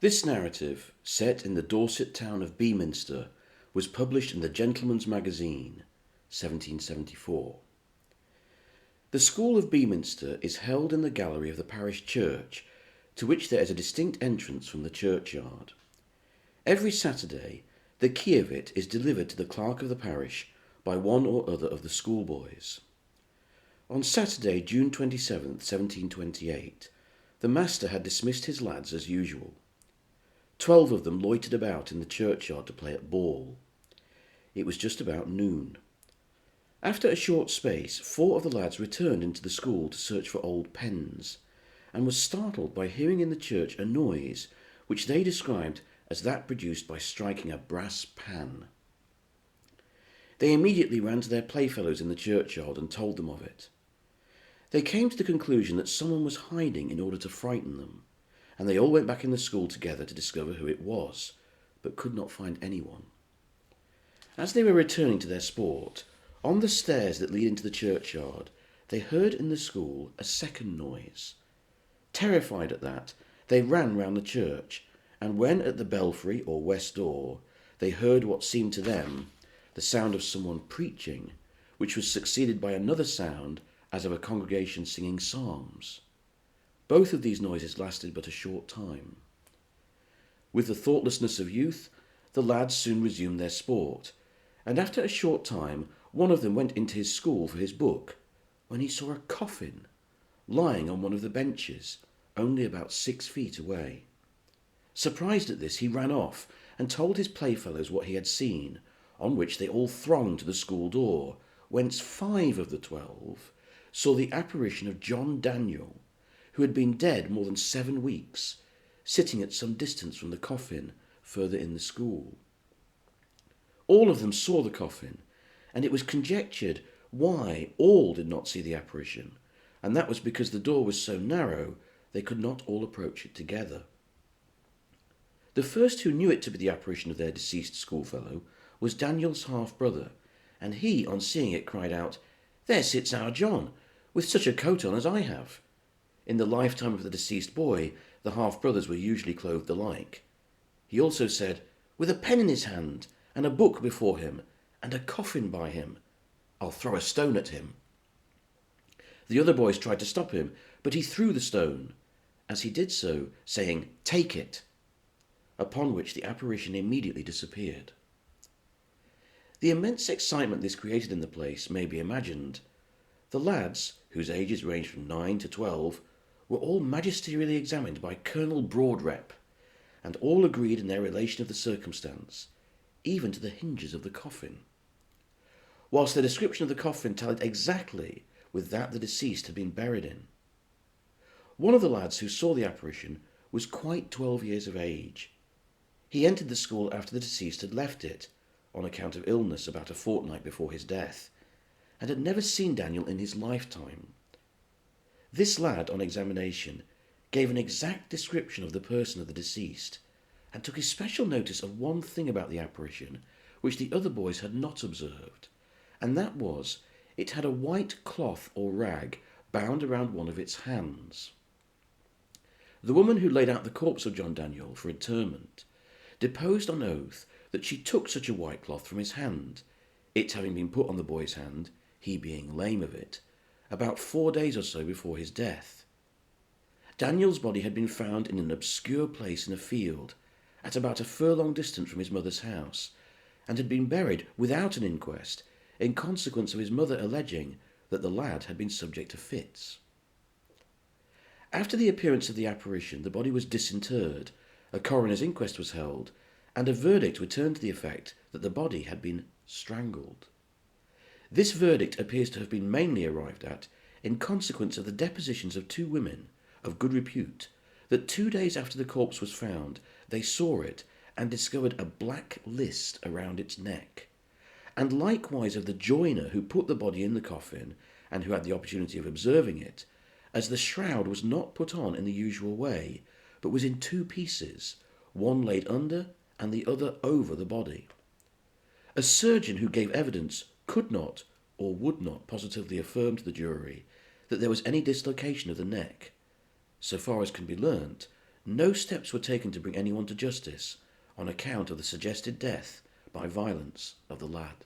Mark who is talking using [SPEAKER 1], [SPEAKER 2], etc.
[SPEAKER 1] This narrative, set in the Dorset town of Beaminster, was published in the Gentleman's Magazine, 1774. The School of Beaminster is held in the gallery of the parish church, to which there is a distinct entrance from the churchyard. Every Saturday, the key of it is delivered to the clerk of the parish by one or other of the schoolboys. On Saturday, June 27th, 1728, the master had dismissed his lads as usual. 12 of them loitered about in the churchyard to play at ball. It was just about noon. After a short space, 4 of the lads returned into the school to search for old pens, and was startled by hearing in the church a noise which they described as that produced by striking a brass pan. They immediately ran to their playfellows in the churchyard and told them of it. They came to the conclusion that someone was hiding in order to frighten them, and they all went back in the school together to discover who it was, but could not find anyone. As they were returning to their sport, on the stairs that lead into the churchyard, they heard in the school a second noise. Terrified at that, they ran round the church, and when at the belfry or west door, they heard what seemed to them the sound of someone preaching, which was succeeded by another sound as of a congregation singing psalms. Both of these noises lasted but a short time. With the thoughtlessness of youth, the lads soon resumed their sport, and after a short time one of them went into his school for his book, when he saw a coffin lying on one of the benches, only about 6 feet away. Surprised at this, he ran off and told his playfellows what he had seen, on which they all thronged to the school door, whence 5 of the 12 saw the apparition of John Daniel, who had been dead more than 7 weeks, sitting at some distance from the coffin further in the school. All of them saw the coffin, and it was conjectured why all did not see the apparition, and that was because the door was so narrow they could not all approach it together. The first who knew it to be the apparition of their deceased schoolfellow was Daniel's half-brother, and he, on seeing it, cried out, "There sits our John, with such a coat on as I have." In the lifetime of the deceased boy, the half-brothers were usually clothed alike. He also said, "With a pen in his hand, and a book before him, and a coffin by him, I'll throw a stone at him." The other boys tried to stop him, but he threw the stone, as he did so, saying, "Take it," upon which the apparition immediately disappeared. The immense excitement this created in the place may be imagined. The lads, whose ages ranged from 9 to 12, were all magisterially examined by Colonel Broadrep, and all agreed in their relation of the circumstance, even to the hinges of the coffin. Whilst their description of the coffin tallied exactly with that the deceased had been buried in. One of the lads who saw the apparition was quite 12 years of age. He entered the school after the deceased had left it, on account of illness about a fortnight before his death, and had never seen Daniel in his lifetime. This lad, on examination, gave an exact description of the person of the deceased, and took especial notice of one thing about the apparition which the other boys had not observed, and that was, it had a white cloth or rag bound around one of its hands. The woman who laid out the corpse of John Daniel for interment deposed on oath that she took such a white cloth from his hand, it having been put on the boy's hand, he being lame of it, about 4 days or so before his death. Daniel's body had been found in an obscure place in a field, at about a furlong distance from his mother's house, and had been buried without an inquest, in consequence of his mother alleging that the lad had been subject to fits. After the appearance of the apparition, the body was disinterred, a coroner's inquest was held, and a verdict returned to the effect that the body had been strangled. This verdict appears to have been mainly arrived at in consequence of the depositions of 2 women of good repute, that 2 days after the corpse was found they saw it and discovered a black list around its neck, and likewise of the joiner who put the body in the coffin and who had the opportunity of observing it, as the shroud was not put on in the usual way, but was in 2 pieces, one laid under and the other over the body. A surgeon who gave evidence could not or would not positively affirm to the jury that there was any dislocation of the neck. So far as can be learnt, no steps were taken to bring anyone to justice on account of the suggested death by violence of the lad.